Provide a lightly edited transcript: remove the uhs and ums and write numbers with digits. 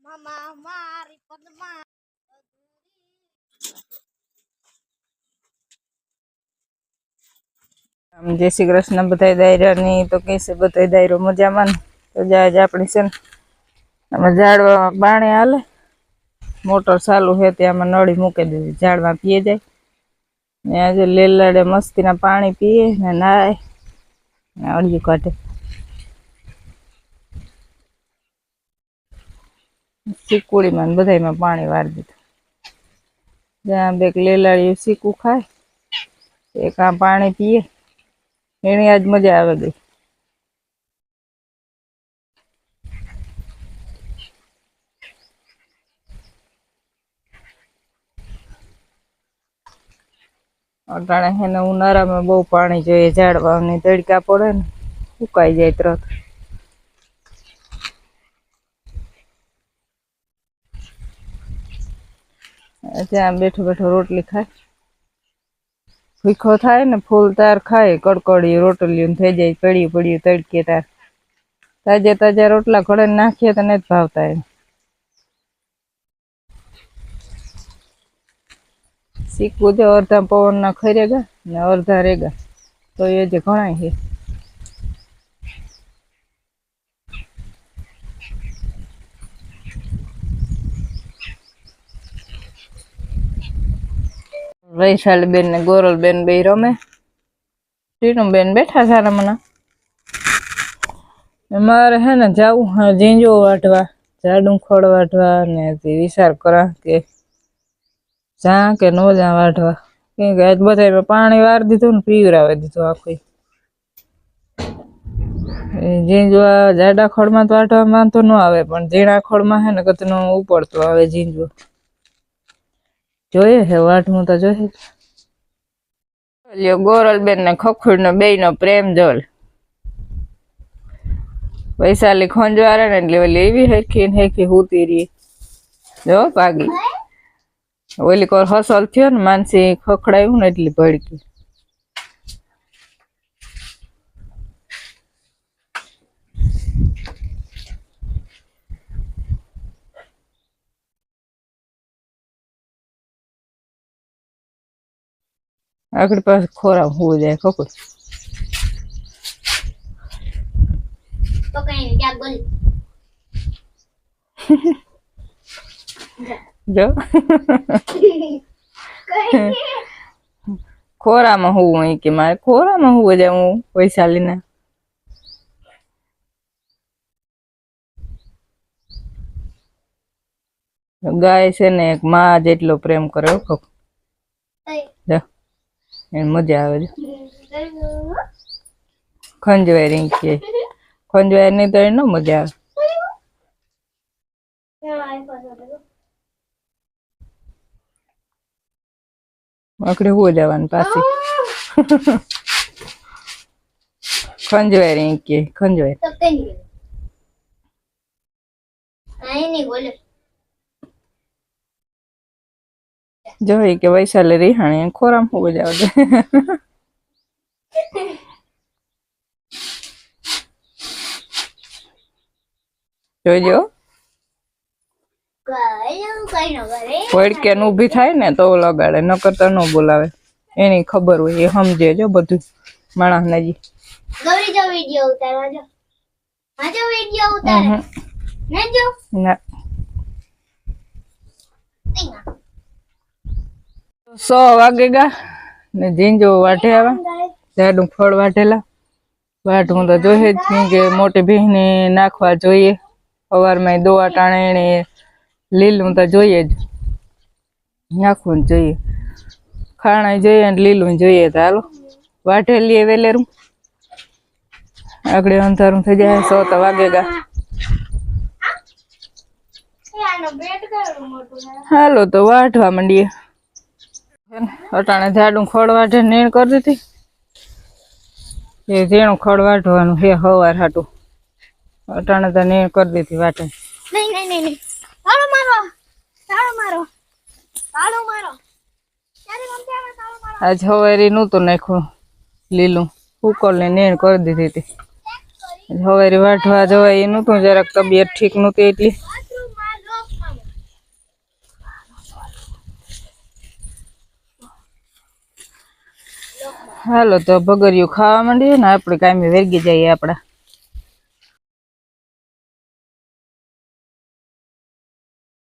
મામા મારી પદ્મા જય શ્રી કૃષ્ણ બધાય દાયરાની તો કહેશે બધાય દાયરો મજામાં ને તો જાજ આપણી છે ને આમાં ઝાડવામાં પાણી હાલે મોટર ચાલુ છે ત્યાંમાં નળી મૂકી દીધી ઝાડમાં પીએ જાય ને આજે લેલાડે મસ્તીના પાણી પીએ ને નાય ને અળિયું કાઢે શીકુડીમાં ને બધાયમાં પાણી વાળી દીધું જ્યાં બે લેલાડીયું શીકું ખાય એક આ પાણી પીએ એની આજ મજા આવે ગઈ અટાણે છે ને ઉનાળામાં બહુ પાણી જોઈએ ઝાડવાની તડકા પડે ને સુકાઈ જાય તરત ત્યાં બેઠો બેઠો રોટલી ખાય ભૂખો થાય ને ફૂલ તાર ખાય કડકડી રોટલીઓ થઈ જાય પડ્યું પડ્યું તડકે તાર તાજે તાજા રોટલા ઘડે નાખીએ તો નથી ભાવતા એમ શીખવું છે અડધા પવનના ખરેગા ને અડધા રેગા તો એ જે ઘણા છે વૈશાલી બેન ને ગોરલ બેન બે રમે ટીનું બેન બેઠા સારા મને મારે હે ને જાવું હા ઝીંજો વાટવા ઝાડું ખોળ વાટવા ને વિચાર કરા કે જા કે નો જા વાટવા કેમ કે આજ બધા પાણી વાર દીધું ને પીવરાવી દીધું આખું ઝીંજવા જાડા ખોળમાં તો વાટવામાં તો ન આવે પણ ઝીણા ખોળમાં હે ને કતનો ઉપડતો આવે ઝીંજવો જોઈએ હે વાટવું તો જોઈએ ગોરલ બેન ને ખખુડ ને બે નો પ્રેમ જલ વૈશાલી ખંજવારે ને એટલે ઓલી એવી હેરખી ને હેરખી હુતી રહી જો ભાગી ઓલી કોર હસલ થયો ને માનસી ખખડાયું ને એટલી ભડકી આગળ પાસે ખોરાક હોવું જાય ખબર તો કઈ ક્યાં બોલ જો ખોરામાં હોવું હોય કે મારે ખોરામાં હોવું જાય હું વૈશાલી ને ગાય છે ને એક માં જેટલો પ્રેમ કરે ખબર એને મજા આવે છે ખંજવાય રીંકી ખંજવાય નહીં તો એને મજા આવે આકડે હો જવાનું પાછી ખંજવાય રીંકી ખંજવાય જોઈ કે વૈશાલી રિહાણી ખોરામ હો જાવ જોજો વડકે ઊભી થાય ને તો લગાડે નકર તો ન બોલાવે એની ખબર હોય એ સમજે જો બધું માણસ ને જી ગૌરી જો વિડિયો ઉતારવા જો આજો વિડિયો ઉતારે ને જો ના 100 વાગે ગા ને ઝીંજો વાટે આવા ઝાડું ફળ વાટેલા વાટવું તો જોઈએ જ નહીં કે મોટી ભીને નાખવા જોઈએ સવારમાં દોવા ટાણે લીલું તો જોઈએ જ નાખવું જોઈએ ખાણા જોઈએ ને લીલું જોઈએ તો હાલો વાટેલી વેલેરું આગળ અંધારું થઈ જાય 100 વાગે ગા હાલો તો વાટવા માંડીએ અટાણે ઝાડું ખડ વાટે નીણ કરી દીધી એ ઝીણું ખડ વાટવાનું હે હવાર હાટું અટાણે તો નીણ કરી દીધી વાટે નહીં તાળો મારો તાળો મારો તાળો મારો ત્યારે મમ્મી આવે તાળો મારો આજ હવારી નહોતું નાખ્યું લીલું ઉકલ ને નીણ કરી દીધી હતી હવારી વાટવા જવાય એ નહોતું જરાક તબિયત ઠીક નહોતી એટલી હાલો તો ભગરિયું ખાવા માંડીએ ને આપણે કાંઈ વેરગી જઈએ આપણા